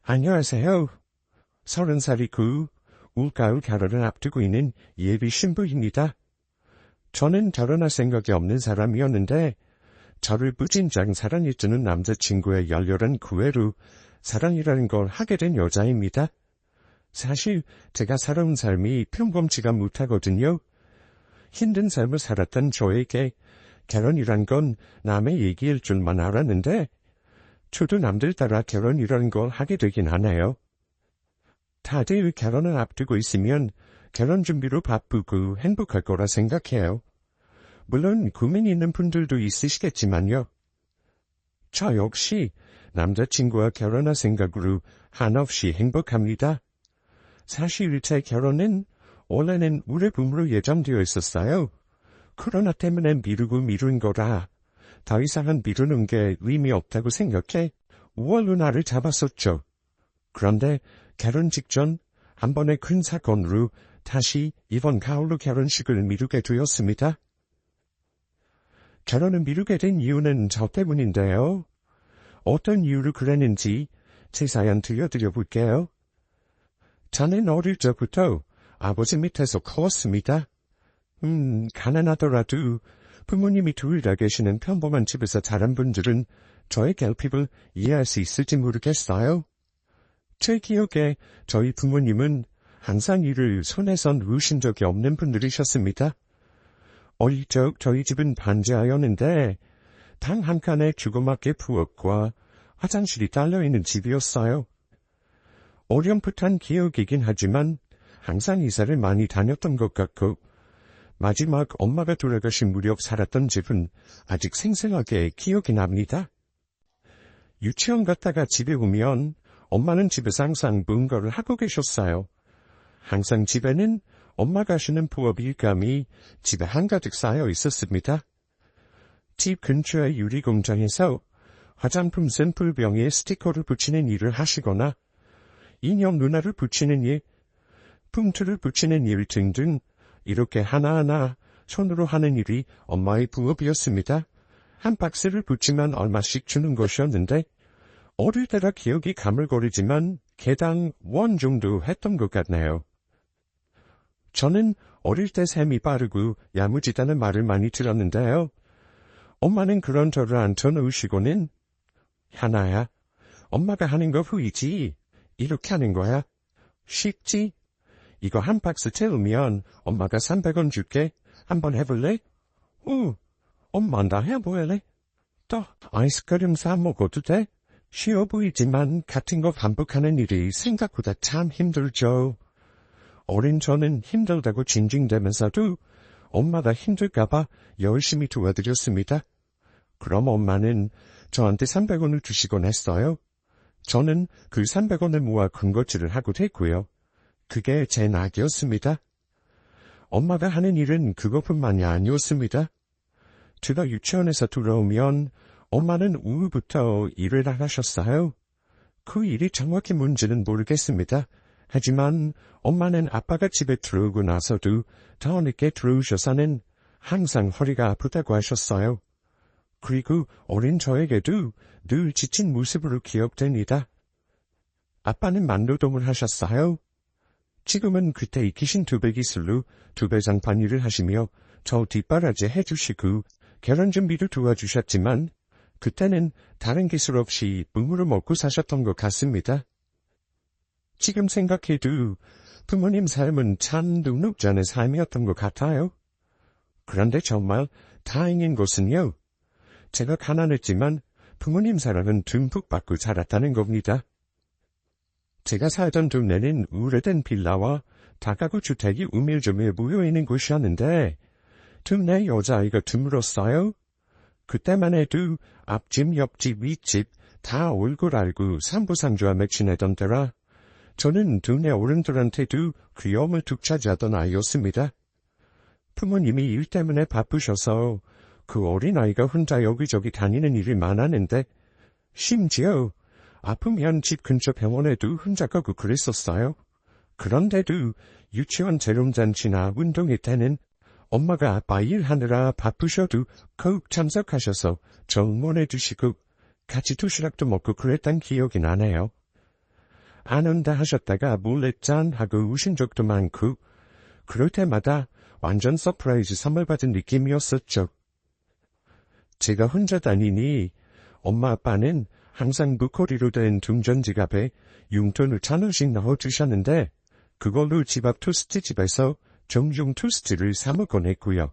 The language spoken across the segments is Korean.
안녕하세요. 30살이고 올가을 결혼을 앞두고 있는 예비 신부입니다. 저는 결혼할 생각이 없는 사람이었는데 저를 무진장 사랑해주는 남자친구의 열렬한 구애로 사랑이라는 걸 하게 된 여자입니다. 사실 제가 살아온 삶이 평범치가 못하거든요. 힘든 삶을 살았던 저에게 결혼이란 건 남의 얘기일 줄만 알았는데 저도 남들 따라 결혼이라는 걸 하게 되긴 하네요. 다들 결혼을 앞두고 있으면 결혼 준비로 바쁘고 행복할 거라 생각해요. 물론 고민이 있는 분들도 있으시겠지만요. 저 역시 남자친구와 결혼할 생각으로 한없이 행복합니다. 사실 제 결혼은 원래는 올해 봄으로 예정되어 있었어요. 코로나 때문에 미룬 거라 더 이상은 미루는 게 의미 없다고 생각해 5월로 날을 잡았었죠. 그런데 결혼 직전 한 번의 큰 사건으로 다시 이번 가을로 결혼식을 미루게 되었습니다. 결혼을 미루게 된 이유는 저 때문인데요. 어떤 이유로 그랬는지 제 사연 들려드려 볼게요. 저는 어릴 적부터 아버지 밑에서 커왔습니다. 가난하더라도 부모님이 둘 다 계시는 평범한 집에서 자란 분들은 저의 결핍을 이해할 수 있을지 모르겠어요. 제 기억에 저희 부모님은 항상 일을 손에서 놓으신 적이 없는 분들이셨습니다. 어릴 적 저희 집은 반지하였는데 방 한 칸에 주거맞게 부엌과 화장실이 딸려있는 집이었어요. 어렴풋한 기억이긴 하지만 항상 이사를 많이 다녔던 것 같고 마지막 엄마가 돌아가신 무렵 살았던 집은 아직 생생하게 기억이 납니다. 유치원 갔다가 집에 오면 엄마는 집에서 항상 뭔가를 하고 계셨어요. 항상 집에는 엄마가 하시는 부업 일감이 집에 한가득 쌓여 있었습니다. 집 근처의 유리공장에서 화장품 샘플병에 스티커를 붙이는 일을 하시거나 인형 누나를 붙이는 일, punk트를 붙이는 일 등등 이렇게 하나하나 손으로 하는 일이 엄마의 부업이었습니다. 한 박스를 붙이면 얼마씩 주는 것이었는데 어릴 때라 기억이 가물거리지만 개당 원 정도 했던 것 같네요. 저는 어릴 때 셈이 빠르고 야무지다는 말을 많이 들었는데요. 엄마는 그런 저를 앉혀놓으시고는 하나야, 엄마가 하는 거 후이지. 이렇게 하는 거야. 쉽지? 이거 한 박스 채우면 엄마가 300원 줄게. 한번 해볼래? 엄마 나 해볼래? 또 아이스크림 사 먹어도 돼? 쉬워 보이지만 같은 거 반복하는 일이 생각보다 참 힘들죠. 어린 저는 힘들다고 징징대면서도 엄마가 힘들까봐 열심히 도와드렸습니다. 그럼 엄마는 저한테 300원을 주시곤 했어요. 저는 그 300원을 모아 군것질을 하고 됐고요. 그게 제 낙이었습니다. 엄마가 하는 일은 그것뿐만이 아니었습니다. 제가 유치원에서 돌아오면 엄마는 오후부터 일을 안 하셨어요. 그 일이 정확히 뭔지는 모르겠습니다. 하지만 엄마는 아빠가 집에 들어오고 나서도 더 늦게 들어오셔서는 항상 허리가 아프다고 하셨어요. 그리고 어린 저에게도 늘 지친 모습으로 기억됩니다. 아빠는 만노동을 하셨어요. 지금은 그때 익히신 두배 기술로 두배 장판 일을 하시며 저 뒷바라지 해주시고 결혼 준비도 도와주셨지만 그때는 다른 기술 없이 몸으로 먹고 사셨던 것 같습니다. 지금 생각해도 부모님 삶은 참 눈옥전의 삶이었던 것 같아요. 그런데 정말 다행인 것은요. 제가 가난했지만 부모님 사랑은 듬뿍 받고 자랐다는 겁니다. 제가 살던 동네는 오래된 빌라와 다가구 주택이 우밀조밀 모여있는 곳이었는데 동네 여자아이가 드물었어요. 그때만 해도 앞집, 옆집, 윗집 다 얼굴 알고 삼부상조하며 지내던 때라 저는 동네 어른들한테도 귀여움을 툭 차지하던 아이였습니다. 부모님이 일 때문에 바쁘셔서 그 어린아이가 혼자 여기저기 다니는 일이 많았는데 심지어 아프면 집 근처 병원에도 혼자 가고 그랬었어요. 그런데도 유치원 재롱잔치나 운동회 때는 엄마가 아빠 일하느라 바쁘셔도 꼭 참석하셔서 저 응원해 주시고 같이 도시락도 먹고 그랬던 기억이 나네요. 안 온다 하셨다가 몰래 짠 하고 우신 적도 많고, 그럴 때마다 완전 서프라이즈 선물 받은 느낌이었었죠. 제가 혼자 다니니 엄마 아빠는 항상 무코리로 된 동전 지갑에 용돈을 1,000원씩 넣어주셨는데 그걸로 집 앞 토스트집에서 종종 토스트를 사 먹곤 했고요.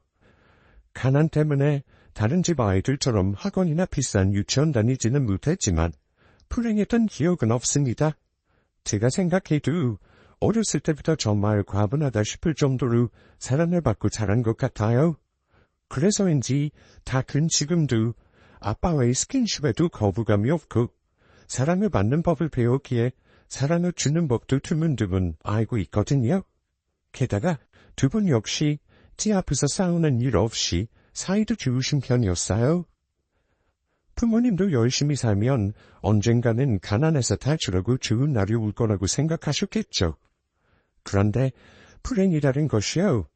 가난 때문에 다른 집 아이들처럼 학원이나 비싼 유치원 다니지는 못했지만 불행했던 기억은 없습니다. 제가 생각해도 어렸을 때부터 정말 과분하다 싶을 정도로 사랑을 받고 자란 것 같아요. 그래서인지 다 큰 지금도 아빠와의 스킨십에도 거부감이 없고 사랑을 받는 법을 배웠기에 사랑을 주는 법도 드문드문 알고 있거든요. 게다가 두 분 역시 제 앞에서 싸우는 일 없이 사이도 좋으신 편이었어요. 부모님도 열심히 살면 언젠가는 가난에서 탈출하고 좋은 날이 올 거라고 생각하셨겠죠. 그런데 불행이라는 것이요.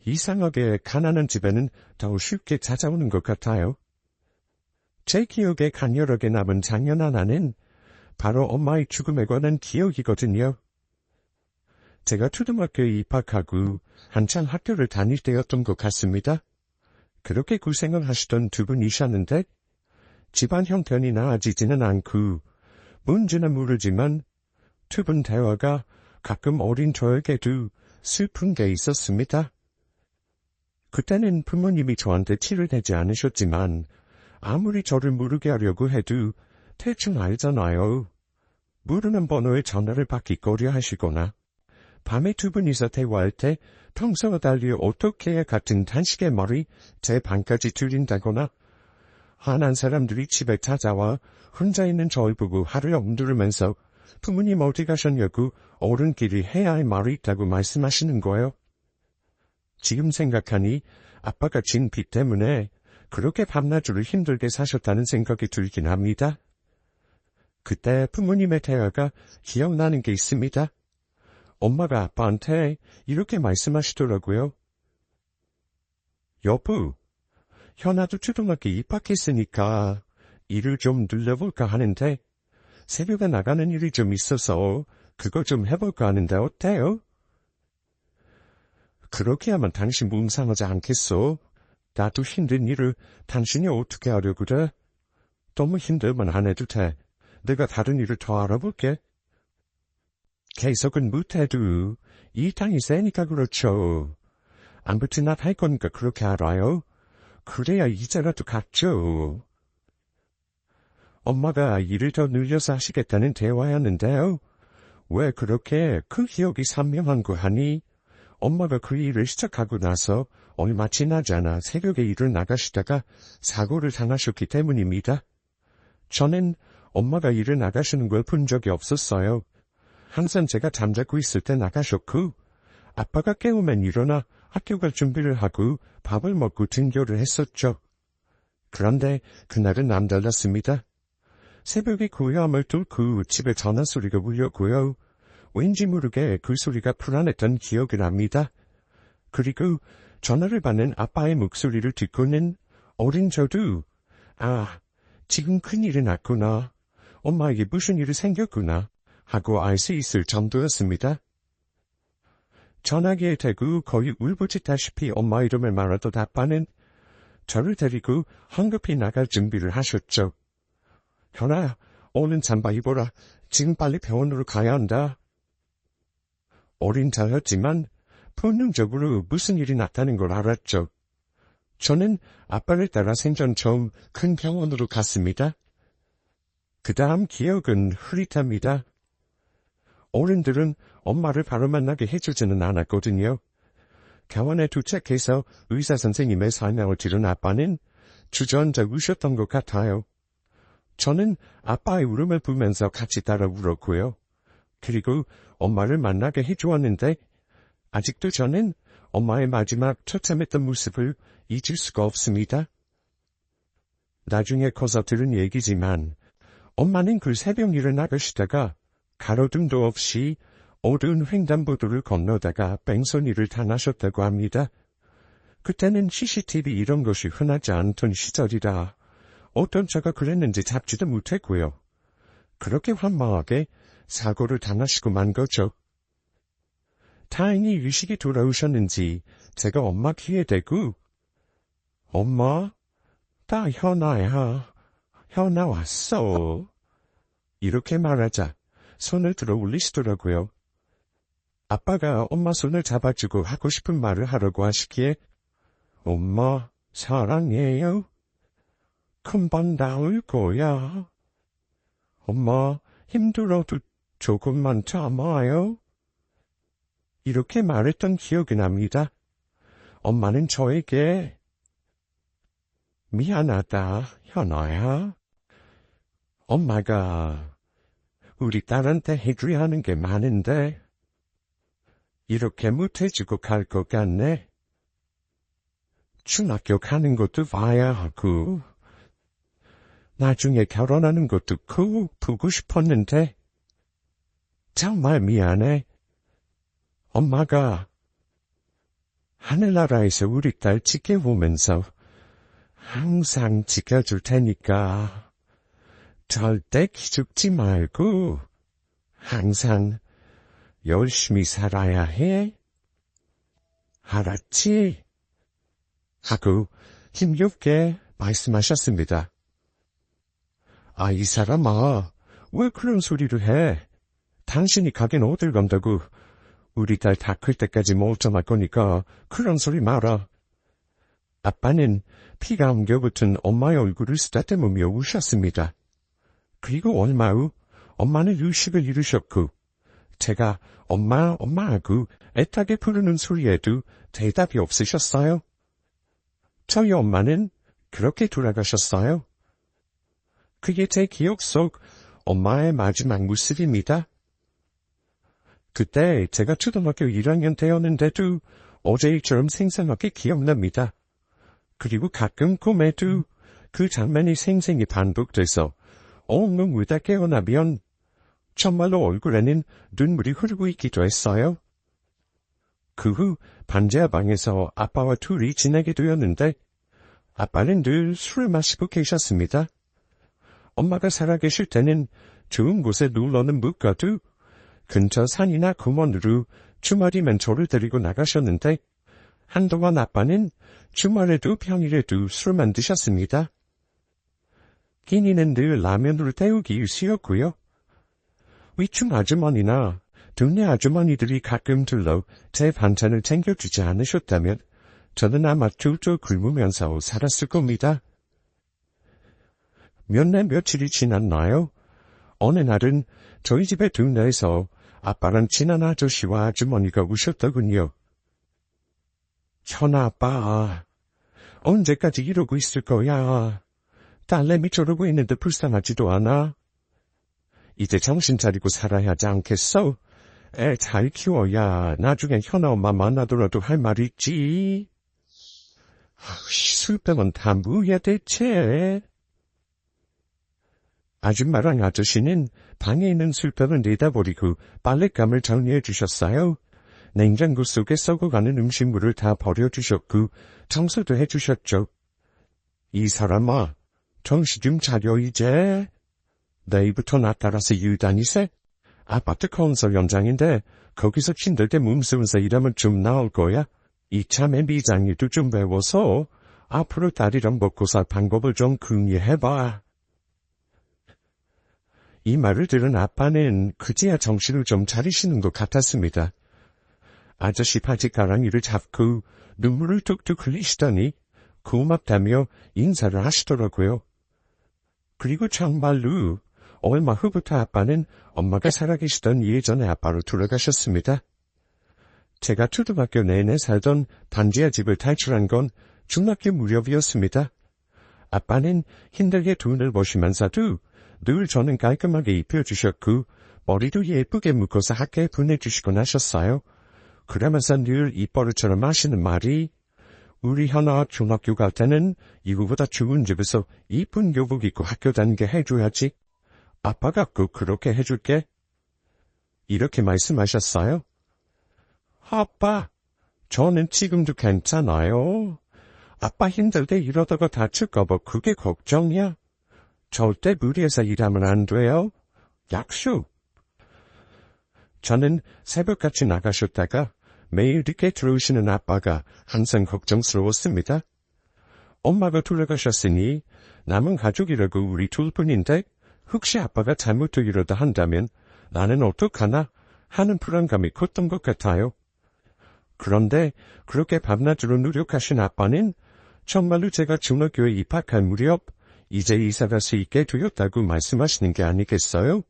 이상하게 가난한 집에는 더 쉽게 찾아오는 것 같아요. 제 기억에 강렬하게 남은 작년 하나는 바로 엄마의 죽음에 관한 기억이거든요. 제가 초등학교에 입학하고 한창 학교를 다닐 때였던 것 같습니다. 그렇게 고생을 하시던 두 분이셨는데 집안 형편이 나아지지는 않고 뭔지는 모르지만 두 분 대화가 가끔 어린 저에게도 슬픈 게 있었습니다. 그때는 부모님이 저한테 티를 내지 않으셨지만 아무리 저를 모르게 하려고 해도 대충 알잖아요. 모르는 번호에 전화를 받기 꺼려 하시거나 밤에 두 분이서 대화할 때 평소와 달리 어떻게 해야 같은 단식의 말이 제 방까지 들린다거나 화난 사람들이 집에 찾아와 혼자 있는 저를 보고 하루에 엉두르면서 부모님 어디 가셨냐고 어른끼리 해야 할 말이 있다고 말씀하시는 거예요. 지금 생각하니 아빠가 진 빚 때문에 그렇게 밤낮으로 힘들게 사셨다는 생각이 들긴 합니다. 그때 부모님의 대화가 기억나는 게 있습니다. 엄마가 아빠한테 이렇게 말씀하시더라고요. 여보, 현아도 초등학교 입학했으니까 일을 좀 늘려볼까 하는데 새벽에 나가는 일이 좀 있어서 그거 좀 해볼까 하는데 어때요? 그렇게 하면 당신 몸 상하지 않겠어? 나도 힘든 일을 당신이 어떻게 하려고 그래? 너무 힘들면 안 해도 돼. 내가 다른 일을 더 알아볼게. 계속은 못해도 이 땅이 세니까 그렇죠. 아무튼 나 할 거니까 그렇게 알아요. 그래야 이제라도 갔죠. 엄마가 일을 더 늘려서 하시겠다는 대화였는데요. 왜 그렇게 그 기억이 선명한 거 하니? 엄마가 그 일을 시작하고 나서 얼마 지나지 않아 새벽에 일을 나가시다가 사고를 당하셨기 때문입니다. 저는 엄마가 일을 나가시는 걸 본 적이 없었어요. 항상 제가 잠자고 있을 때 나가셨고 아빠가 깨우면 일어나 학교 갈 준비를 하고 밥을 먹고 등교를 했었죠. 그런데 그날은 남달랐습니다. 새벽에 고요함을 뚫고 집에 전화 소리가 울렸고요. 왠지 모르게 그 소리가 불안했던 기억을 합니다. 그리고 전화를 받는 아빠의 목소리를 듣고는 어린 저도 지금 큰일이 났구나. 엄마에게 무슨 일이 생겼구나 하고 알 수 있을 정도였습니다. 전화기에 대고 거의 울부짖다시피 엄마 이름을 말하던 아빠는 저를 데리고 황급히 나갈 준비를 하셨죠. 현아, 얼른 잠바 입어라. 지금 빨리 병원으로 가야 한다. 어린 자였지만 본능적으로 무슨 일이 났다는 걸 알았죠. 저는 아빠를 따라 생전 처음 큰 병원으로 갔습니다. 그 다음 기억은 흐릿합니다. 어른들은 엄마를 바로 만나게 해주지는 않았거든요. 병원에 도착해서 의사 선생님의 설명을 들은 아빠는 주저앉아 우셨던 것 같아요. 저는 아빠의 울음을 보면서 같이 따라 울었고요. 그리고 엄마를 만나게 해주었는데 아직도 저는 엄마의 마지막 처참했던 모습을 잊을 수가 없습니다. 나중에 커서 들은 얘기지만 엄마는 그 새벽 일을 나가시다가 가로등도 없이 어두운 횡단보도를 건너다가 뺑소니를 당하셨다고 합니다. 그때는 CCTV 이런 것이 흔하지 않던 시절이라 어떤 차가 그랬는지 잡지도 못했고요. 그렇게 환망하게 사고를 당하시고 만 거죠. 다행히 의식이 돌아오셨는지 제가 엄마 귀에 대고 엄마, 나 현아야. 현아 왔어. 이렇게 말하자 손을 들어 올리시더라고요. 아빠가 엄마 손을 잡아주고 하고 싶은 말을 하려고 하시기에 엄마, 사랑해요. 금방 나올 거야. 엄마, 힘들어도 조금만 참아요. 이렇게 말했던 기억이 납니다. 엄마는 저에게 미안하다, 현아야. 엄마가 우리 딸한테 해줘야 하는 게 많은데 이렇게 못해주고 갈 것 같네. 중학교 가는 것도 봐야 하고 나중에 결혼하는 것도 꼭 보고 싶었는데 정말 미안해. 엄마가 하늘나라에서 우리 딸 지켜보면서 항상 지켜줄 테니까 절대 기죽지 말고 항상 열심히 살아야 해. 알았지? 하고 힘겹게 말씀하셨습니다. 아, 이 사람아, 왜 그런 소리를 해? 당신이 가긴 어딜 간다고. 우리 딸 다 클 때까지 멀쩡할 거니까 그런 소리 마라. 아빠는 피가 엉겨붙은 엄마의 얼굴을 쓰다듬으며 우셨습니다. 그리고 얼마 후 엄마는 의식을 잃으셨고 제가 엄마 하고 애타게 부르는 소리에도 대답이 없으셨어요. 저희 엄마는 그렇게 돌아가셨어요. 그게 제 기억 속 엄마의 마지막 모습입니다. 그때 제가 초등학교 1학년 때였는데도 어제처럼 생생하게 기억납니다. 그리고 가끔 꿈에도 그 장면이 생생히 반복돼서 엉엉 울다 깨어나면 정말로 얼굴에는 눈물이 흐르고 있기도 했어요. 그 후 반지하 방에서 아빠와 둘이 지내게 되었는데 아빠는 늘 술을 마시고 계셨습니다. 엄마가 살아계실 때는 좋은 곳에 놀러는 못 가도 근처 산이나 공원으로 주말이면 저를 데리고 나가셨는데 한동안 아빠는 주말에도 평일에도 술만 드셨습니다. 끼니는 늘 라면으로 때우기 일쑤였고요. 위층 아주머니나 동네 아주머니들이 가끔 들러 제 반찬을 챙겨주지 않으셨다면 저는 아마 쫄쫄 굶으면서 살았을 겁니다. 몇 날 며칠이 지났나요? 어느 날은 저희 집의 동네에서 아빠랑 친한 아저씨와 아주머니가 오셨더군요. 현아 아빠, 언제까지 이러고 있을 거야? 딸내미 저러고 있는데 불쌍하지도 않아? 이제 정신 차리고 살아야 하지 않겠어? 애 잘 키워야 나중에 현아 엄마 만나더라도 할 말 있지. 술병은 다 뭐야 대체? 아줌마랑 아저씨는 방에 있는 술병을 내다버리고 빨랫감을 정리해 주셨어요. 냉장고 속에 썩어가는 음식물을 다 버려주셨고 청소도 해주셨죠. 이 사람아, 정신 좀 차려 이제. 내일부터 나 따라서 유다니세? 아파트 건설 현장인데 거기서 힘들게 몸쓰면서 일하면 좀 나을 거야. 이참에 미장일도 좀 배워서 앞으로 딸이랑 먹고 살 방법을 좀 궁리해봐. 이 말을 들은 아빠는 그제야 정신을 좀 차리시는 것 같았습니다. 아저씨 바지가랑이를 잡고 눈물을 뚝뚝 흘리시더니 고맙다며 인사를 하시더라고요. 그리고 정말로 얼마 후부터 아빠는 엄마가 살아계시던 예전의 아빠로 돌아가셨습니다. 제가 초등학교 내내 살던 반지하 집을 탈출한 건 중학교 무렵이었습니다. 아빠는 힘들게 돈을 버시면서도 늘 저는 깔끔하게 입혀주셨고 머리도 예쁘게 묶어서 학교에 보내주시곤 하셨어요. 그러면서 늘 입버릇처럼 하시는 말이 우리 현아 중학교 갈 때는 이거보다 좋은 집에서 이쁜 교복 입고 학교 다니게 해줘야지. 아빠가 꼭 그렇게 해줄게. 이렇게 말씀하셨어요. 아빠, 저는 지금도 괜찮아요. 아빠 힘들 때 이러다가 다칠까봐 그게 걱정이야. 절대 무리해서 일하면 안 돼요. 약속. 저는 새벽같이 나가셨다가 매일 늦게 들어오시는 아빠가 항상 걱정스러웠습니다. 엄마가 돌아가셨으니 남은 가족이라고 우리 둘뿐인데 혹시 아빠가 잘못을 이러다 한다면 나는 어떡하나 하는 불안감이 컸던 것 같아요. 그런데 그렇게 밤낮으로 노력하신 아빠는 정말로 제가 중학교에 입학할 무렵 이제 이사갈 수 있게 되었다고 말씀하시는 게 아니겠어요?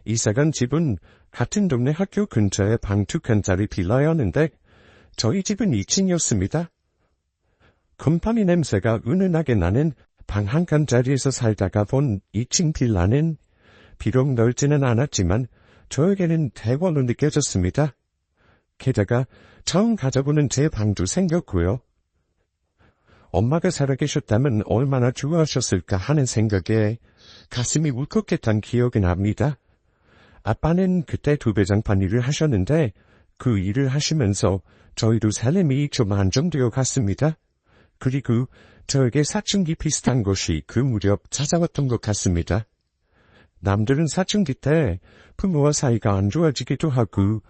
이사간 집은 같은 동네 학교 근처에 방 2칸짜리 빌라였는데 저희 집은 2층이었습니다. 곰팡이 냄새가 은은하게 나는 방 1칸짜리에서 살다가 본 2층 빌라는 비록 넓지는 않았지만 저에게는 대원로 느껴졌습니다. 게다가 처음 가져보는 제 방도 생겼고요. 엄마가 살아계셨다면 얼마나 좋아하셨을까 하는 생각에 가슴이 울컥했던 기억이 납니다. 아빠는 그때 도배장판 일을 하셨는데 그 일을 하시면서 저희도 삶이 좀 안정되어 갔습니다. 그리고 저에게 사춘기 비슷한 것이 그 무렵 찾아왔던 것 같습니다. 남들은 사춘기 때 부모와 사이가 안 좋아지기도 하고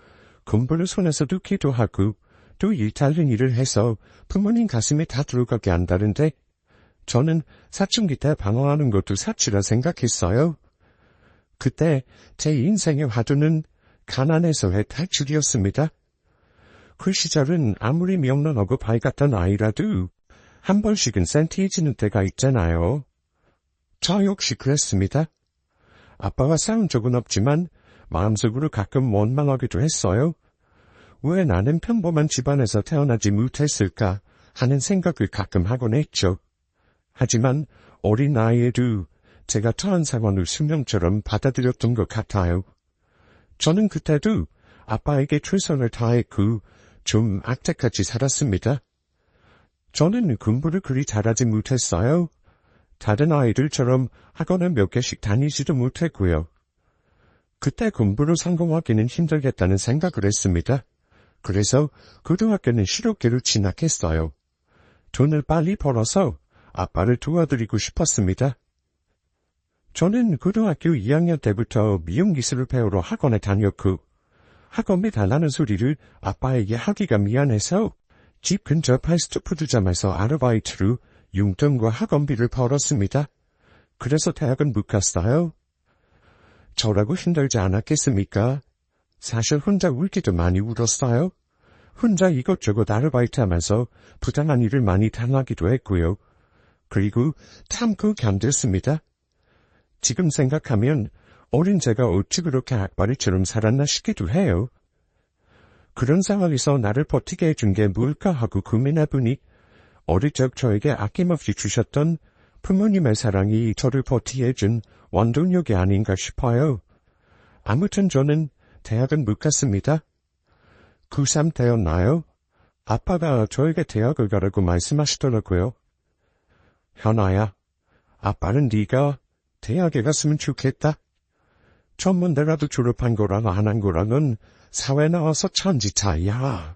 공부를 손에서 두기도 하고 또 일탈른 일을 해서 부모님 가슴에 다 들어가게 한다는데 저는 사춘기 때 방황하는 것도 사치라 생각했어요. 그때 제 인생의 화두는 가난에서의 탈출이었습니다. 그 시절은 아무리 명랑하고 밝았던 아이라도 한 번씩은 센티해지는 때가 있잖아요. 저 역시 그랬습니다. 아빠와 싸운 적은 없지만 마음속으로 가끔 원망하기도 했어요. 왜 나는 평범한 집안에서 태어나지 못했을까 하는 생각을 가끔 하곤 했죠. 하지만 어린 나이에도 제가 처한 상황을 수명처럼 받아들였던 것 같아요. 저는 그때도 아빠에게 최선을 다했고 좀 악착같이 살았습니다. 저는 공부를 그리 잘하지 못했어요. 다른 아이들처럼 학원을 몇 개씩 다니지도 못했고요. 그때 공부로 성공하기는 힘들겠다는 생각을 했습니다. 그래서 고등학교는 실업계로 진학했어요. 돈을 빨리 벌어서 아빠를 도와드리고 싶었습니다. 저는 고등학교 2학년 때부터 미용기술을 배우러 학원에 다녔고 학원비 달라는 소리를 아빠에게 하기가 미안해서 집 근처 패스트푸드점에서 아르바이트로 용돈과 학원비를 벌었습니다. 그래서 대학은 못 갔어요. 저라고 힘들지 않았겠습니까? 사실 혼자 울기도 많이 울었어요. 혼자 이것저것 아르바이트하면서 부당한 일을 많이 당하기도 했고요. 그리고 참고 견뎠습니다. 지금 생각하면 어린 제가 어찌 그렇게 악바리처럼 살았나 싶기도 해요. 그런 상황에서 나를 버티게 해준 게 뭘까 하고 고민해보니 어릴 적 저에게 아낌없이 주셨던 부모님의 사랑이 저를 버티게 해준 원동력이 아닌가 싶어요. 아무튼 저는 대학은 못 갔습니다. 고3 때였나요? 아빠가 저에게 대학을 가라고 말씀하시더라고요. 현아야, 아빠는 네가 대학에 갔으면 좋겠다. 전문대라도 졸업한 거랑 안 한 거랑은 사회 나와서 천지 차이야.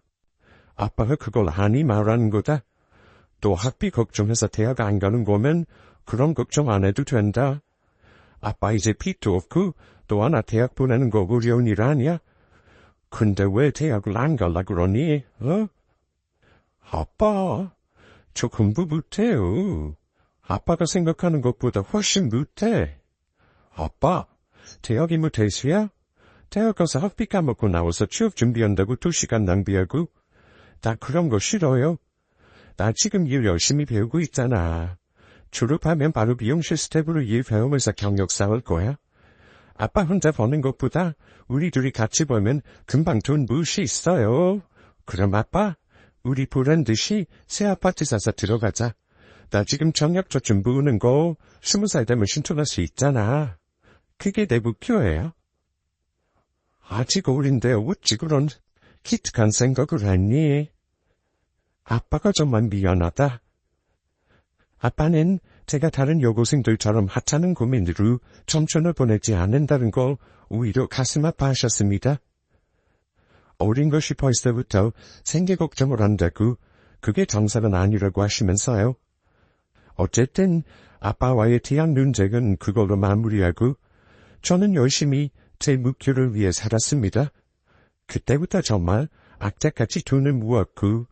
아빠가 그걸 하니 말하는 거다. 또 학비 걱정해서 대학 안 가는 거면 그런 걱정 안 해도 된다. 아빠 이제 빚도 없고 또 하나 대학 보내는 거 어려운 일 아니야? 근데 왜 대학을 안 갈라 그러니? 아빠, 저 공부 못해요. 아빠가 생각하는 것보다 훨씬 못해. 아빠, 대학이 뭐 대수야? 대학 가서 학비 까먹고 나와서 취업 준비한다고 2시간 낭비하고. 나 그런 거 싫어요. 나 지금 일 열심히 배우고 있잖아. 졸업하면 바로 미용실 스텝으로 일 배우면서 경력 쌓을 거야. 아빠 혼자 버는 것보다 우리 둘이 같이 벌면 금방 돈 모을 수 있어요. 그럼 아빠, 우리 보란 듯이 새 아파트 사서 들어가자. 나 지금 청약저축 모으는 거 20살 되면 신청할 수 있잖아. 그게 내 목표예요. 아직 어린데 어찌 그런 기특한 생각을 했니? 아빠가 정말 미안하다. 아빠는 제가 다른 여고생들처럼 하찮은 고민으로 청춘을 보내지 않는다는 걸 오히려 가슴 아파하셨습니다. 어린 것이 벌써부터 생계 걱정을 한다고 그게 정상은 아니라고 하시면서요. 어쨌든 아빠와의 대학 논쟁은 그걸로 마무리하고 저는 열심히 제 목표를 위해 살았습니다. 그때부터 정말 악착같이 돈을 모았고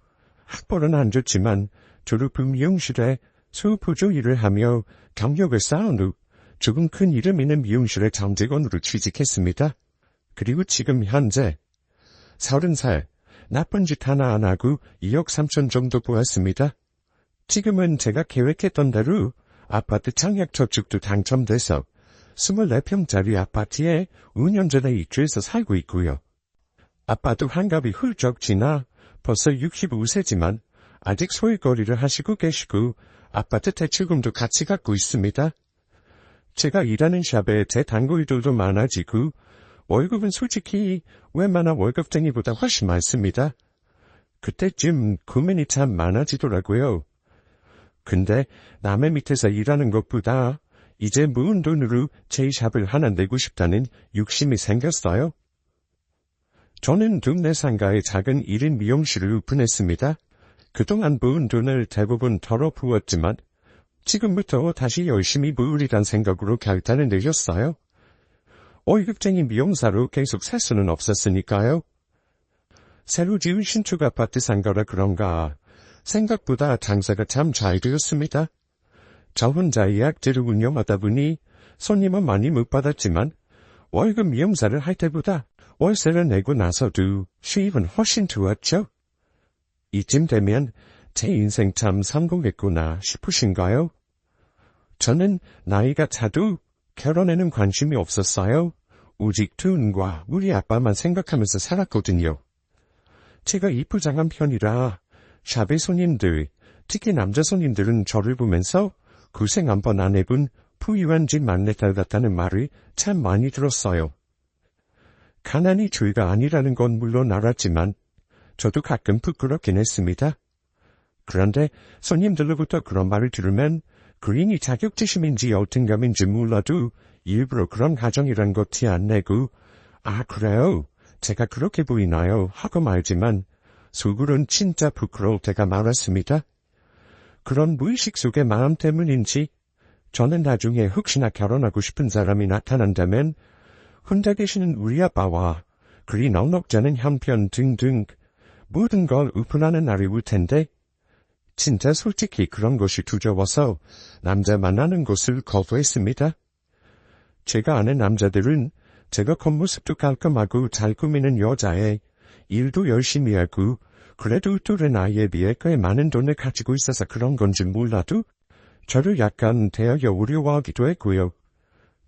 학벌은 안 좋지만 졸업 후 미용실에 수보조 일을 하며 경력을 쌓은 후 조금 큰 이름 있는 미용실의 정직원으로 취직했습니다. 그리고 지금 현재 30살, 나쁜 짓 하나 안 하고 2억 3천 정도 모았습니다. 지금은 제가 계획했던 대로 아파트 청약저축도 당첨돼서 24평짜리 아파트에 5년 전에 입주해서 살고 있고요. 아빠도 환갑이 훌쩍 지나 벌써 65세지만 아직 소일거리를 하시고 계시고 아파트 대출금도 같이 갖고 있습니다. 제가 일하는 샵에 제 단골들도 많아지고 월급은 솔직히 웬만한 월급쟁이보다 훨씬 많습니다. 그때쯤 고민이 참 많아지더라고요. 근데 남의 밑에서 일하는 것보다 이제 모은 돈으로 제 샵을 하나 내고 싶다는 욕심이 생겼어요. 저는 동네 상가에 작은 1인 미용실을 오픈했습니다. 그동안 모은 돈을 대부분 털어부었지만 지금부터 다시 열심히 모으리란 생각으로 결단을 내렸어요. 월급쟁이 미용사로 계속 살 수는 없었으니까요. 새로 지은 신축 아파트 상가라 그런가 생각보다 장사가 참 잘 되었습니다. 저 혼자 예약제를 운영하다 보니 손님은 많이 못 받았지만 월급 미용사를 할 때보다 월세를 내고 나서도 수입은 훨씬 좋았죠. 이쯤 되면 제 인생 참 성공했구나 싶으신가요? 저는 나이가 차도 결혼에는 관심이 없었어요. 오직 돈과 우리 아빠만 생각하면서 살았거든요. 제가 이쁘장한 편이라 샵의 손님들, 특히 남자 손님들은 저를 보면서 고생 한 번 안 해본 부유한 집 막내딸 같다는 말을 참 많이 들었어요. 가난이 죄가 아니라는 건 물론 알았지만 저도 가끔 부끄럽긴 했습니다. 그런데 손님들로부터 그런 말을 들으면 그린이 자격지심인지 어떤감인지 몰라도 일부러 그런 가정이란 거 티 안 내고 아 그래요? 제가 그렇게 보이나요? 하고 말지만 속으론 진짜 부끄러울 때가 많았습니다. 그런 무의식 속의 마음 때문인지 저는 나중에 혹시나 결혼하고 싶은 사람이 나타난다면 혼자 계시는 우리 아빠와 그리 넉넉지 않은 형편 등등 모든 걸 오픈하는 날이 올 텐데 진짜 솔직히 그런 것이 두려워서 남자 만나는 것을 거부했습니다. 제가 아는 남자들은 제가 겉모습도 깔끔하고 잘 꾸미는 여자에 일도 열심히 하고 그래도 또래 나이에 비해 꽤 많은 돈을 가지고 있어서 그런 건지 몰라도 저를 약간 대하여 어려워하기도 했고요.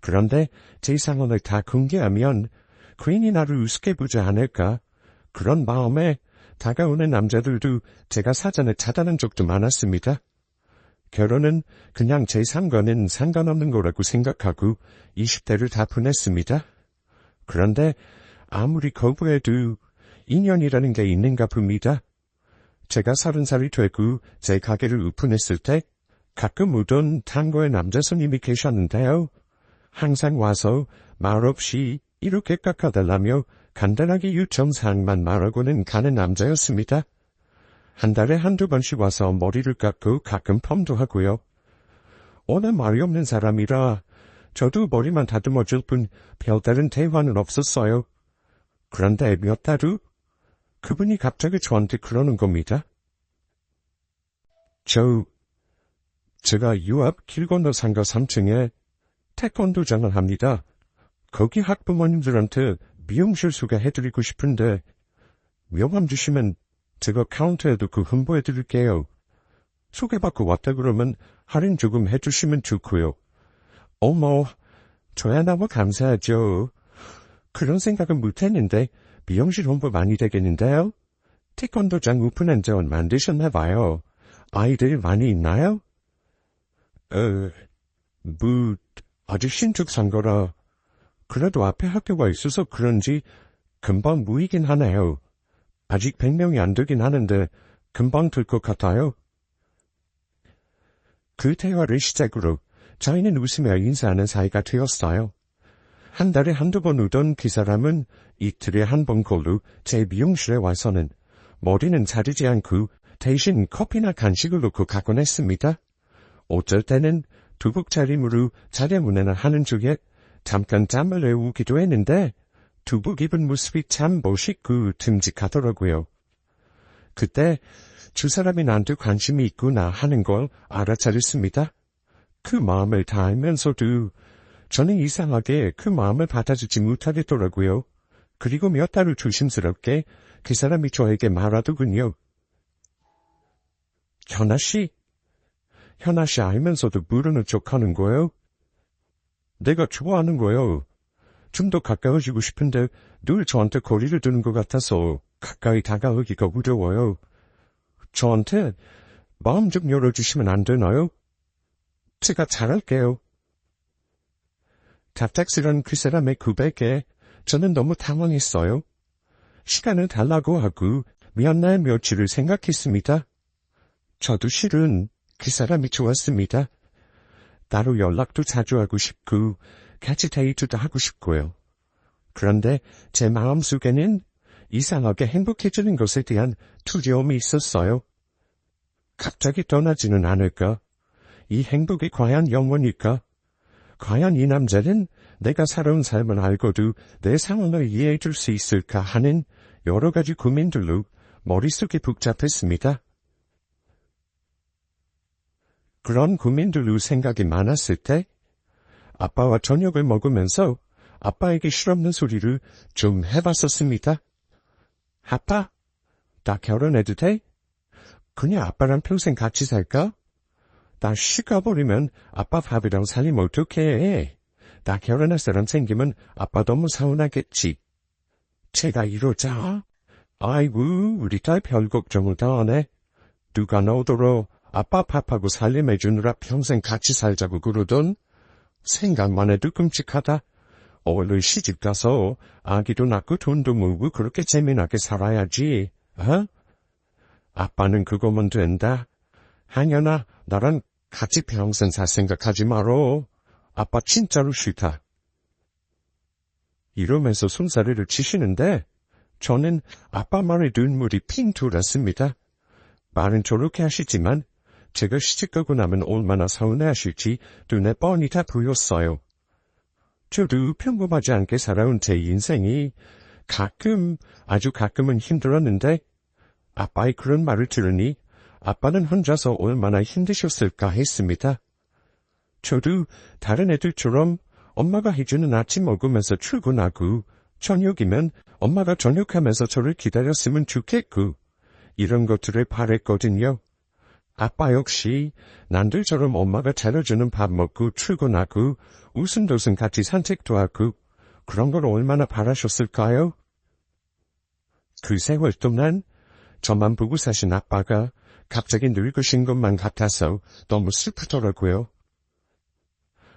그런데 제 상황을 다 공개하면 괜히 나를 우습게 보지 않을까 그런 마음에 다가오는 남자들도 제가 사전에 차단한 적도 많았습니다. 결혼은 그냥 제 상관은 상관없는 거라고 생각하고 20대를 다 보냈습니다. 그런데 아무리 거부해도 인연이라는 게 있는가 봅니다. 제가 30살이 되고 제 가게를 오픈했을 때 가끔 오던 탕거의 남자 손님이 계셨는데요. 항상 와서 말없이 이렇게 깎아달라며 간단하게 유청사항만 말하고는 가는 남자였습니다. 한 달에 한두 번씩 와서 머리를 깎고 가끔 펌도 하고요. 워낙 말이 없는 사람이라 저도 머리만 다듬어줄 뿐 별다른 대화는 없었어요. 그런데 몇 달 후 그분이 갑자기 저한테 그러는 겁니다. 제가 요 앞 길 건너 상가 3층에 태권도장을 합니다. 거기 학부모님들한테 미용실 소개해드리고 싶은데 명함 주시면 제가 카운터에도 그 홍보해드릴게요. 소개받고 왔다 그러면 할인 조금 해주시면 좋고요. 어머, 저야 너무 감사하죠. 그런 생각은 못했는데 미용실 홍보 많이 되겠는데요? 태권도장 오픈한 지 얼마 안 되셨나봐요. 아이들 많이 있나요? 아직 신축 산 거라. 그래도 앞에 학교가 있어서 그런지 금방 모이긴 하네요. 아직 100명이 안 되긴 하는데 금방 될 것 같아요. 그 대화를 시작으로 저희는 웃으며 인사하는 사이가 되었어요. 한 달에 한두 번 오던 그 사람은 이틀에 한 번 걸로 제 미용실에 와서는 머리는 자르지 않고 대신 커피나 간식을 놓고 가곤 했습니다. 어쩔 때는 두복 차림으로 자리문화를 하는 중에 잠깐 땀을 내우기도 했는데 두부 입은 모습이 참 멋있고 듬직하더라고요. 그때 두 사람이 나한테 관심이 있구나 하는 걸 알아차렸습니다. 그 마음을 다 알면서도 저는 이상하게 그 마음을 받아주지 못하겠더라고요. 그리고 몇 달을 조심스럽게 그 사람이 저에게 말하더군요. 현아씨 알면서도 모르는 척하는 거예요? 내가 좋아하는 거예요. 좀 더 가까워지고 싶은데 늘 저한테 거리를 두는 것 같아서 가까이 다가오기가 어려워요. 저한테 마음 좀 열어주시면 안 되나요? 제가 잘할게요. 갑작스런 그 사람의 고백에 저는 너무 당황했어요. 시간을 달라고 하고 몇 날 며칠을 생각했습니다. 저도 실은 그 사람이 좋았습니다. 따로 연락도 자주 하고 싶고 같이 데이트도 하고 싶고요. 그런데 제 마음속에는 이상하게 행복해지는 것에 대한 두려움이 있었어요. 갑자기 떠나지는 않을까? 이 행복이 과연 영원일까? 과연 이 남자는 내가 살아온 삶을 알고도 내 상황을 이해해줄 수 있을까 하는 여러 가지 고민들로 머릿속이 복잡했습니다. 그런 고민들로 생각이 많았을 때 아빠와 저녁을 먹으면서 아빠에게 실없는 소리를 좀 해봤었습니다. 아빠, 나 결혼해도 돼? 그냥 아빠랑 평생 같이 살까? 나 시가버리면 아빠 밥이랑 살림 어떻게 해? 나 결혼할 사람 생기면 아빠 너무 서운하겠지. 제가 이러자. 아이고, 우리 딸 별 걱정을 다 하네. 누가 너더러 아빠 밥하고 살림해주느라 평생 같이 살자고 그러던? 생각만 해도 끔찍하다. 얼른 시집가서 아기도 낳고 돈도 모으고 그렇게 재미나게 살아야지. 어? 아빠는 그거면 된다. 한연아, 나랑 같이 평생 살 생각하지 말어. 아빠 진짜로 싫다. 이러면서 손사래를 치시는데 저는 아빠 말에 눈물이 핑 돌았습니다. 말은 저렇게 하시지만 제가 시집가고 나면 얼마나 서운해하실지 눈에 뻔히 다 보였어요. 저도 평범하지 않게 살아온 제 인생이 아주 가끔은 힘들었는데 아빠의 그런 말을 들으니 아빠는 혼자서 얼마나 힘드셨을까 했습니다. 저도 다른 애들처럼 엄마가 해주는 아침 먹으면서 출근하고 저녁이면 엄마가 저녁하면서 저를 기다렸으면 좋겠고 이런 것들을 바랬거든요. 아빠 역시 남들처럼 엄마가 차려주는 밥 먹고 출근하고 웃음도승 같이 산책도 하고 그런 걸 얼마나 바라셨을까요? 그 세월 동안 저만 보고 사신 아빠가 갑자기 늙으신 것만 같아서 너무 슬프더라고요.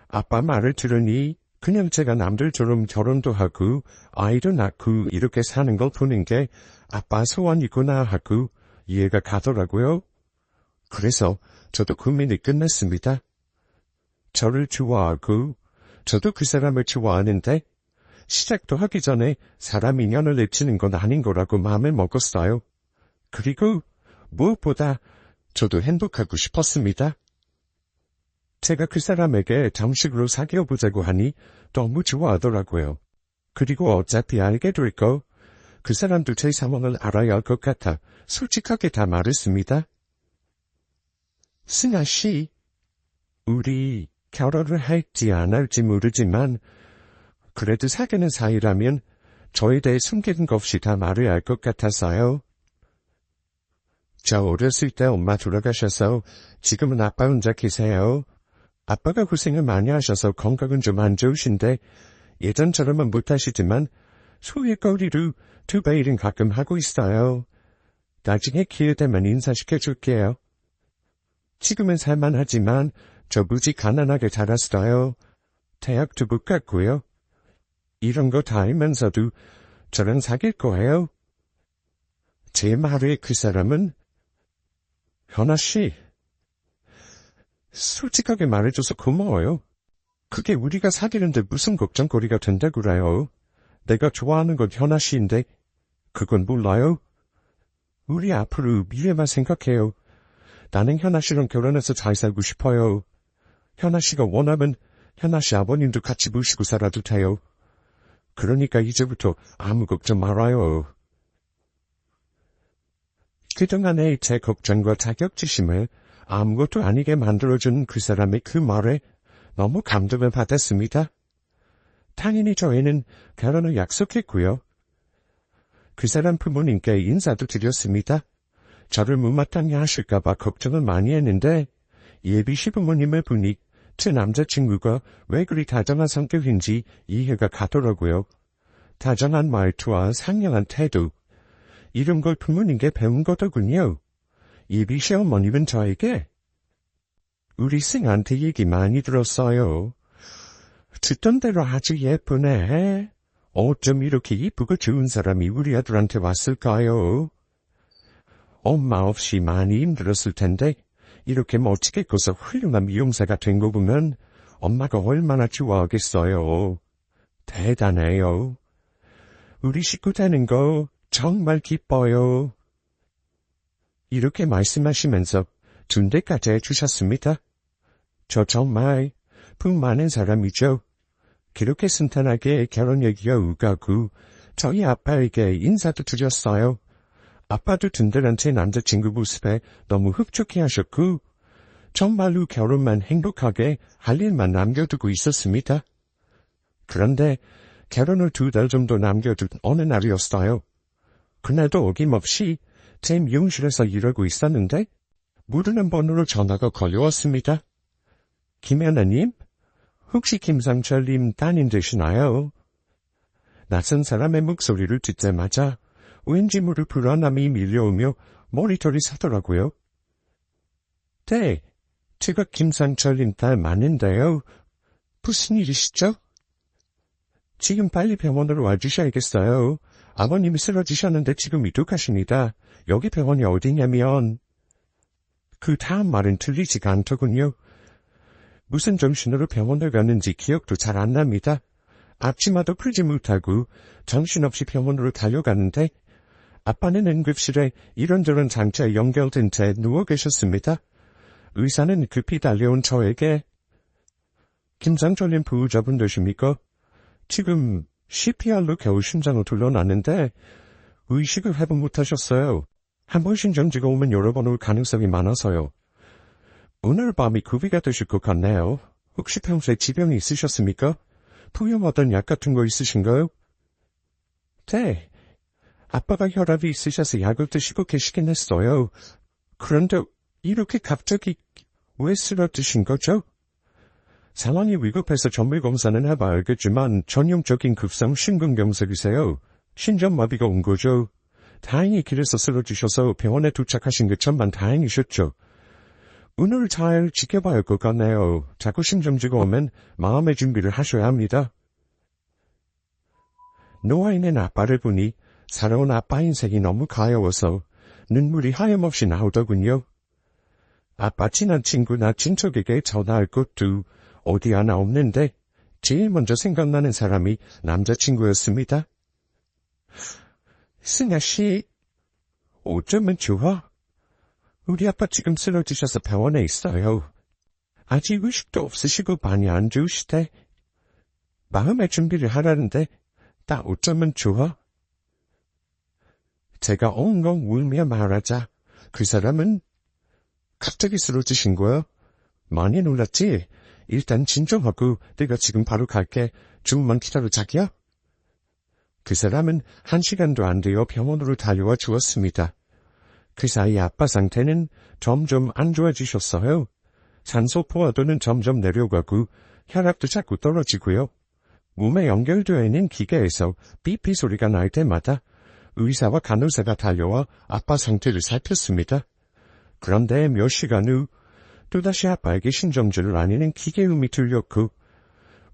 아빠 말을 들으니 그냥 제가 남들처럼 결혼도 하고 아이도 낳고 이렇게 사는 걸 보는 게 아빠 소원이구나 하고 이해가 가더라고요. 그래서 저도 고민이 끝났습니다. 저를 좋아하고 저도 그 사람을 좋아하는데 시작도 하기 전에 사람 인연을 내치는 건 아닌 거라고 마음을 먹었어요. 그리고 무엇보다 저도 행복하고 싶었습니다. 제가 그 사람에게 정식으로 사귀어보자고 하니 너무 좋아하더라고요. 그리고 어차피 알게 될 거, 그 사람도 제 상황을 알아야 할 것 같아 솔직하게 다 말했습니다. 승아 씨, 우리 결혼을 할지 안 할지 모르지만 그래도 사귀는 사이라면 저에 대해 숨기는 것 없이 다 말해야 할 것 같아서요. 저 어렸을 때 엄마 돌아가셔서 지금은 아빠 혼자 계세요. 아빠가 고생을 많이 하셔서 건강은 좀 안 좋으신데 예전처럼은 못하시지만 소일거리로 2배 일은 가끔 하고 있어요. 나중에 기회 되면 인사시켜줄게요. 지금은 살만하지만 저 무지 가난하게 자랐어요. 대학도 못 갔고요. 이런 거 다 알면서도 저랑 사귈 거예요. 제 말에 그 사람은 현아 씨, 솔직하게 말해줘서 고마워요. 그게 우리가 사귀는데 무슨 걱정거리가 된다구라요. 내가 좋아하는 건 현아 씨인데 그건 몰라요? 우리 앞으로 미래만 생각해요. 나는 현아 씨랑 결혼해서 잘 살고 싶어요. 현아 씨가 원하면 현아씨 아버님도 같이 모시고 살아도 돼요. 그러니까 이제부터 아무 걱정 말아요. 그동안의 제 걱정과 자격지심을 아무것도 아니게 만들어준 그 사람의 그 말에 너무 감동을 받았습니다. 당연히 저희는 결혼을 약속했고요. 그 사람 부모님께 인사도 드렸습니다. 저를 못마땅해 하실까봐 걱정을 많이 했는데 예비 시부모님을 보니 제 남자친구가 왜 그리 다정한 성격인지 이해가 가더라고요. 다정한 말투와 상냥한 태도, 이런 걸 부모님께 배운 거더군요. 예비 시어머님은 저에게 우리 승한테 얘기 많이 들었어요. 듣던 대로 아주 예쁘네. 어쩜 이렇게 이쁘고 좋은 사람이 우리 아들한테 왔을까요? 엄마 없이 많이 힘들었을 텐데 이렇게 멋지게 커서 훌륭한 미용사가 된 거 보면 엄마가 얼마나 좋아하겠어요. 대단해요. 우리 식구 되는 거 정말 기뻐요. 이렇게 말씀하시면서 둔대까지 해주셨습니다. 저 정말 품 많은 사람이죠. 그렇게 순탄하게 결혼 얘기가 오가고 저희 아빠에게 인사도 드렸어요. 아빠도 둔들한 제 남자친구 모습에 너무 흡족해하셨고 정말로 결혼만 행복하게 할 일만 남겨두고 있었습니다. 그런데 결혼을 2달 정도 남겨둔 어느 날이었어요. 그날도 어김없이 제 미용실에서 일하고 있었는데 모르는 번호로 전화가 걸려왔습니다. 김연아님, 혹시 김상철님 따님 되시나요? 낯선 사람의 목소리를 듣자마자 왠지 모를 불안함이 밀려오며 머리털이 서더라고요. 네, 제가 김상철님 딸 맞는데요. 무슨 일이시죠? 지금 빨리 병원으로 와주셔야겠어요. 아버님이 쓰러지셨는데 지금 위독하십니다. 여기 병원이 어디냐면... 그 다음 말은 틀리지가 않더군요. 무슨 정신으로 병원을 갔는지 기억도 잘 안 납니다. 앞치마도 풀지 못하고 정신없이 병원으로 달려갔는데 아빠는 응급실에 이런저런 장치에 연결된 채 누워 계셨습니다. 의사는 급히 달려온 저에게 김상철님 보호자분 되십니까? 지금 CPR로 겨우 심장을 돌려놨는데 의식을 회복 못하셨어요. 한 번 심정지가 오면 여러 번 올 가능성이 많아서요. 오늘 밤이 고비가 되실 것 같네요. 혹시 평소에 지병이 있으셨습니까? 부염하던 약 같은 거 있으신가요? 네. 아빠가 혈압이 있으셔서 약을 드시고 계시긴 했어요. 그런데 이렇게 갑자기 왜 쓰러지신 거죠? 상황이 위급해서 전밀검사는 해봐 알겠지만 전형적인 급성 심근경색이세요. 심장마비가 온 거죠. 다행히 길에서 쓰러지셔서 병원에 도착하신 게 천만 다행이셨죠. 오늘 잘 지켜봐야 할 것 같네요. 자꾸 심정지가 오면 마음의 준비를 하셔야 합니다. 누워있는 아빠를 보니 살아온 아빠 인생이 너무 가여워서 눈물이 하염없이 나오더군요. 아빠 친한 친구나 친척에게 전화할 것도 어디 하나 없는데 제일 먼저 생각나는 사람이 남자친구였습니다. 승아씨, 어쩌면 좋아? 우리 아빠 지금 쓰러지셔서 병원에 있어요. 아직 의식도 없으시고 많이 안 좋으시대. 마음의 준비를 하라는데 나 어쩌면 좋아? 제가 엉엉 울며 말하자 그 사람은 갑자기 쓰러지신 거야? 많이 놀랐지? 일단 진정하고 내가 지금 바로 갈게. 조금만 기다려 자기야. 그 사람은 1시간도 안 되어 병원으로 달려와 주었습니다. 그 사이 아빠 상태는 점점 안 좋아지셨어요. 산소 포화도는 점점 내려가고 혈압도 자꾸 떨어지고요. 몸에 연결되어 있는 기계에서 BP 소리가 날 때마다 의사와 간호사가 달려와 아빠 상태를 살폈습니다. 그런데 몇 시간 후 또다시 아빠에게 심정지를 알리는 기계음이 들렸고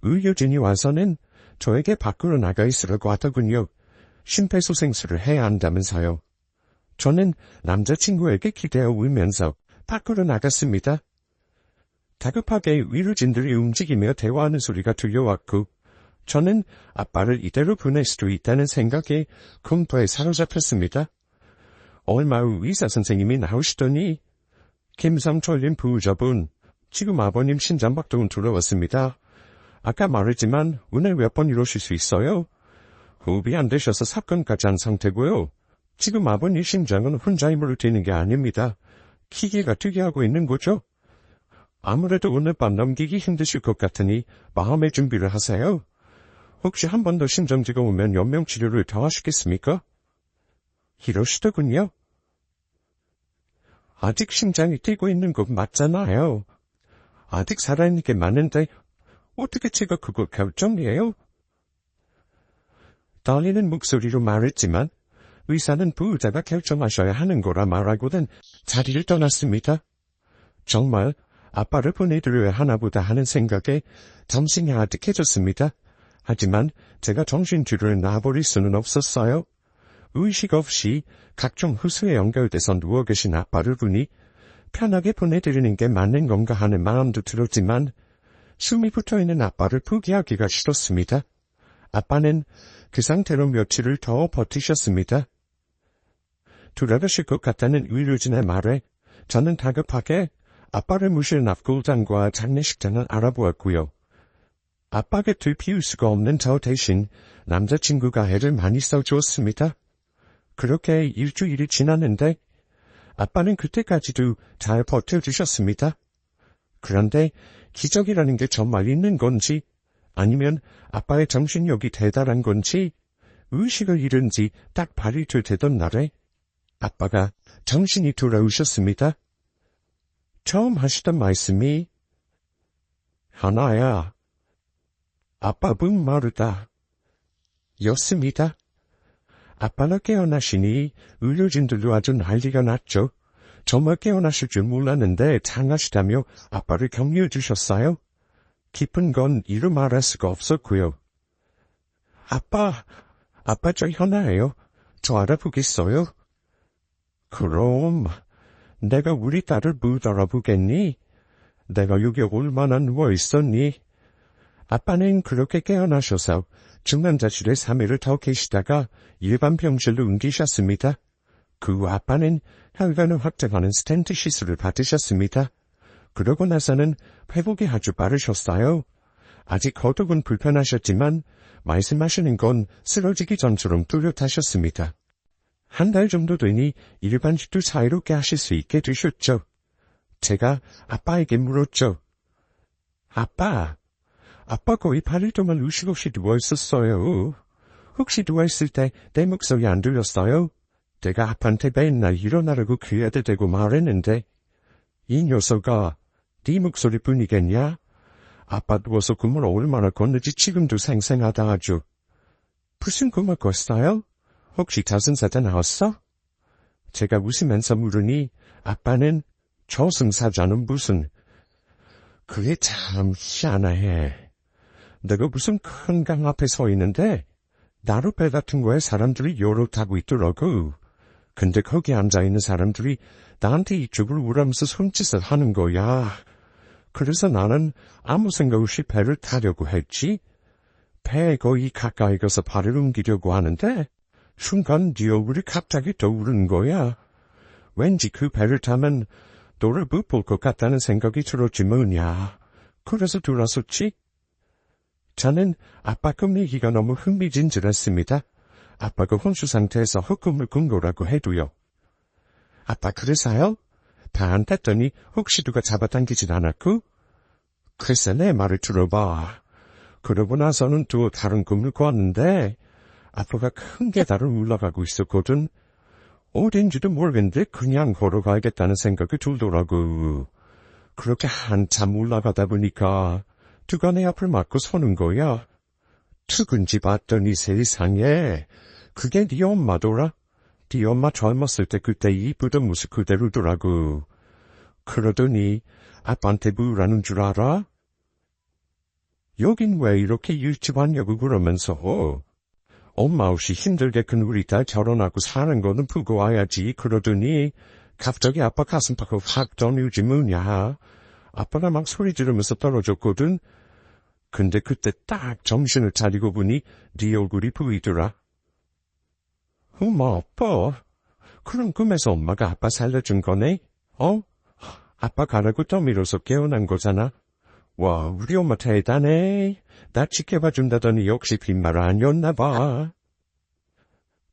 의료진이 와서는 저에게 밖으로 나가 있으라고 하더군요. 심폐소생술을 해야 한다면서요. 저는 남자친구에게 기대어 울면서 밖으로 나갔습니다. 다급하게 의료진들이 움직이며 대화하는 소리가 들려왔고 저는 아빠를 이대로 보낼 수도 있다는 생각에 공포에 사로잡혔습니다. 얼마 후 의사 선생님이 나오시더니 김상철님 보호자분, 지금 아버님 심장박동은 들어왔습니다. 아까 말했지만 오늘 몇 번 이러실 수 있어요? 호흡이 안 되셔서 사건까지 한 상태고요. 지금 아버님 심장은 혼자 힘으로 뛰는 게 아닙니다. 기계가 뛰게 하고 있는 거죠. 아무래도 오늘 밤 넘기기 힘드실 것 같으니 마음의 준비를 하세요. 혹시 한 번 더 심정지가 오면 연명치료를 더 하시겠습니까? 이러시더군요. 아직 심장이 뛰고 있는 거 맞잖아요. 아직 살아있는 게 맞는데 어떻게 제가 그걸 결정해요? 떨리는 목소리로 말했지만 의사는 보호자가 결정하셔야 하는 거라 말하고는 자리를 떠났습니다. 정말 아빠를 보내드려야 하나보다 하는 생각에 정신이 아득해졌습니다. 하지만 제가 정신줄을 놔버릴 수는 없었어요. 의식 없이 각종 후수에 연결돼서 누워 계신 아빠를 보니 편하게 보내드리는 게 맞는 건가 하는 마음도 들었지만 숨이 붙어있는 아빠를 포기하기가 싫었습니다. 아빠는 그 상태로 며칠을 더 버티셨습니다. 돌아가실 것 같다는 의료진의 말에 저는 다급하게 아빠를 모실 납골당과 장례식장을 알아보았고요. 아빠 곁을 비울 수가 없는 저 대신 남자친구가 애를 많이 써주었습니다. 그렇게 일주일이 지났는데 아빠는 그때까지도 잘 버텨주셨습니다. 그런데 기적이라는 게 정말 있는 건지 아니면 아빠의 정신력이 대단한 건지 의식을 잃은 지 딱 8일째 되던 날에 아빠가 정신이 돌아오셨습니다. 처음 하시던 말씀이 하나야, 아빠 분 마르다 였습니다. 아빠가 깨어나시니 의료진들도 아주 난리가 났죠. 정말 깨어나실 줄 몰랐는데 장하시다며 아빠를 격려해 주셨어요. 기쁜 건 이루 말할 수가 없었고요. 아빠 저 현아예요. 저 알아보겠어요? 그럼 내가 우리 딸을 못 알아보겠니? 내가 여기 얼마나 누워있었니? 아빠는 그렇게 깨어나셔서 중환자실에 3일을 더 계시다가 일반 병실로 옮기셨습니다. 그 후 아빠는 혈관을 확장하는 스텐트 시술을 받으셨습니다. 그러고 나서는 회복이 아주 빠르셨어요. 아직 거독은 불편하셨지만 말씀하시는 건 쓰러지기 전처럼 뚜렷하셨습니다. 한 달 정도 되니 일반식도 자유롭게 하실 수 있게 되셨죠. 제가 아빠에게 물었죠. 아빠 거의 8일 동안 의식 없이 누워있었어요. 혹시 누워있을 때 내 목소리 안 들렸어요? 내가 아빠한테 맨날 일어나라고 귀에다 대고 말했는데 이 녀석아, 네 목소리뿐이겠냐? 아빠 누워서 꿈을 얼마나 꿨는지 지금도 생생하다 아주. 무슨 꿈을 꿨어요? 혹시 저승사자 나왔어? 제가 웃으면서 물으니 아빠는 저승사자는 무슨... 그게 참 희한해. 내가 무슨 큰 강 앞에 서 있는데 나룻배 같은 거에 사람들이 여러 타고 있더라고. 근데 거기 앉아있는 사람들이 나한테 이쪽으로 오라면서 손짓을 하는 거야. 그래서 나는 아무 생각 없이 배를 타려고 했지. 배에 거의 가까이 가서 발을 옮기려고 하는데 순간 네 얼굴이 갑자기 떠오르는 거야. 왠지 그 배를 타면 너를 못 볼 것 같다는 생각이 들었지 뭐냐. 그래서 돌아섰지. 저는 아빠 꿈 얘기가 너무 흥미진진했습니다. 아빠가 혼수 상태에서 헛꿈을 꾼 거라고 해도요. 아빠 그래서요? 다 안 탔더니 혹시 누가 잡아당기진 않았고? 글쎄 내 말을 들어봐. 그러고 나서는 또 다른 꿈을 꿨는데 아빠가 큰 계단을 올라가고 있었거든. 어딘지도 모르겠는데 그냥 걸어가야겠다는 생각이 들더라고. 그렇게 한참 올라가다 보니까 누가 내 앞을 막고 서는 거야. 누군지 봤더니 세상에 그게 네 엄마더라. 네 엄마 젊었을 때 그때 이쁘던 모습 그대로더라고. 그러더니 아빠한테 뭐라는 줄 알아? 여긴 왜 이렇게 일찍 왔냐고 그러면서 엄마 없이 힘들게 큰 우리 딸 결혼하고 사는 거는 보고 와야지. 그러더니 갑자기 아빠 가슴팍을 확 떠밀지 뭐냐. 아빠가 막 소리 지르면서 떨어졌거든. 근데 그때 딱 정신을 차리고 보니 네 얼굴이 보이더라. 엄마 아빠, 그런 꿈에서 엄마가 아빠 살려준 거네? 아빠 가라고 떠밀어서 깨어난 거잖아. 와, 우리 엄마 대단해. 나 지켜봐준다더니 역시 빈말 아니었나봐.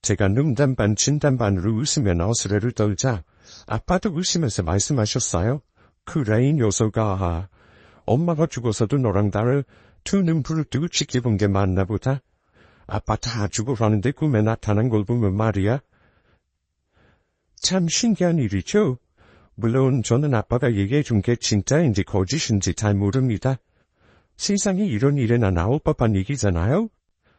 제가 농담 반 진담 반으로 웃으며 어스레를 떨자 아빠도 웃으면서 말씀하셨어요. 그래, 이 녀석아. 엄마가 죽어서도 너랑 나를 두 눈 부릅뜨고 지켜본 게 맞나 보다. 아빠 다 죽어가는데 꿈에 나타난 걸 보면 말이야. 참 신기한 일이죠. 물론 저는 아빠가 얘기해준 게 진짜인지 거짓인지 잘 모릅니다. 세상에 이런 일이나 나올 법한 얘기잖아요.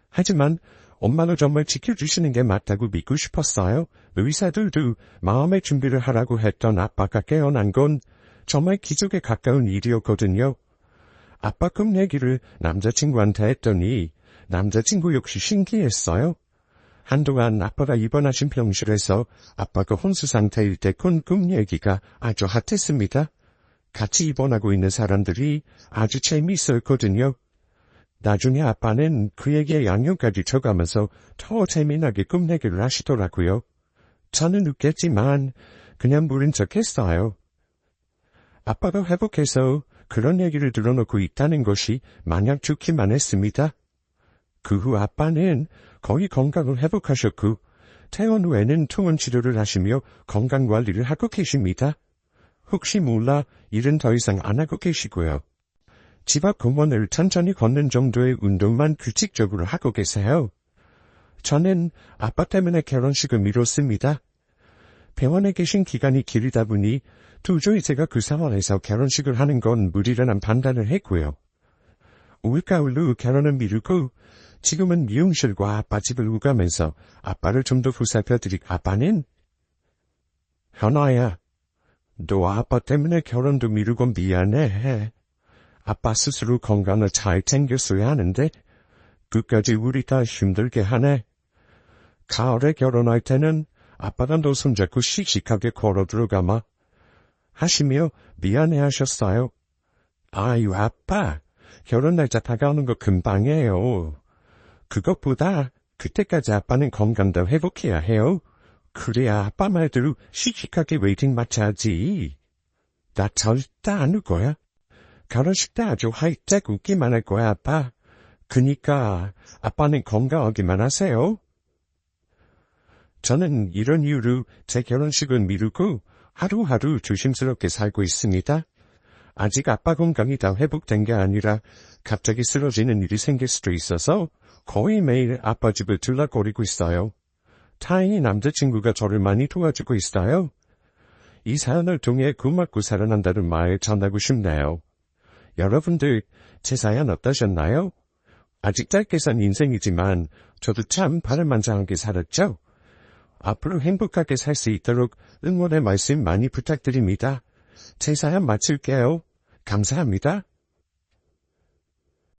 하지만 엄마가 정말 지켜주시는 게 맞다고 믿고 싶었어요. 의사들도 마음의 준비를 하라고 했던 아빠가 깨어난 건 정말 기적에 가까운 일이었거든요. 아빠 꿈 얘기를 남자친구한테 했더니 남자친구 역시 신기했어요. 한동안 아빠가 입원하신 병실에서 아빠가 혼수 상태일 때 꾼 꿈 얘기가 아주 핫했습니다. 같이 입원하고 있는 사람들이 아주 재미있었거든요. 나중에 아빠는 그 얘기에 양념까지 쳐가면서 더 재미나게 꿈 얘기를 하시더라고요. 저는 웃겠지만 그냥 모른 척했어요. 아빠가 회복해서 그런 얘기를 들어놓고 있다는 것이 마냥 좋기만 했습니다. 그 후 아빠는 거의 건강을 회복하셨고 퇴원 후에는 통원 치료를 하시며 건강관리를 하고 계십니다. 혹시 몰라 일은 더 이상 안 하고 계시고요. 집 앞 공원을 천천히 걷는 정도의 운동만 규칙적으로 하고 계세요. 저는 아빠 때문에 결혼식을 미뤘습니다. 병원에 계신 기간이 길다 보니 도저히 제가 그 상황에서 결혼식을 하는 건 무리라는 판단을 했고요. 올가을로 결혼을 미루고 지금은 미용실과 아빠 집을 오가면서 아빠를 좀 더 보살펴드릴 아빠는 현아야, 너 아빠 때문에 결혼도 미루고 미안해. 아빠 스스로 건강을 잘 챙겼어야 하는데 끝까지 우리 다 힘들게 하네. 가을에 결혼할 때는 아빠가 너 손잡고 씩씩하게 걸어 들어가마. 하시며 미안해하셨어요. 아유 아빠, 결혼 날짜 다가오는 거 금방이에요. 그것보다 그때까지 아빠는 건강 더 회복해야 해요. 그래야 아빠 말대로 씩씩하게 웨이팅 마쳐야지. 나 절대 안 울 거야. 결혼식 때 아주 활짝 웃기만 할 거야 아빠. 그니까 아빠는 건강하기만 하세요. 저는 이런 이유로 제 결혼식을 미루고 하루하루 조심스럽게 살고 있습니다. 아직 아빠 건강이 다 회복된 게 아니라 갑자기 쓰러지는 일이 생길 수도 있어서 거의 매일 아빠 집을 들락거리고 있어요. 다행히 남자친구가 저를 많이 도와주고 있어요. 이 사연을 통해 고맙고 사랑한다는 말 전하고 싶네요. 여러분들 제 사연 어떠셨나요? 아직 짧게 산 인생이지만 저도 참 바람만장하게 살았죠? 앞으로 행복하게 살 수 있도록 응원의 말씀 많이 부탁드립니다. 제 사연 마칠게요. 감사합니다.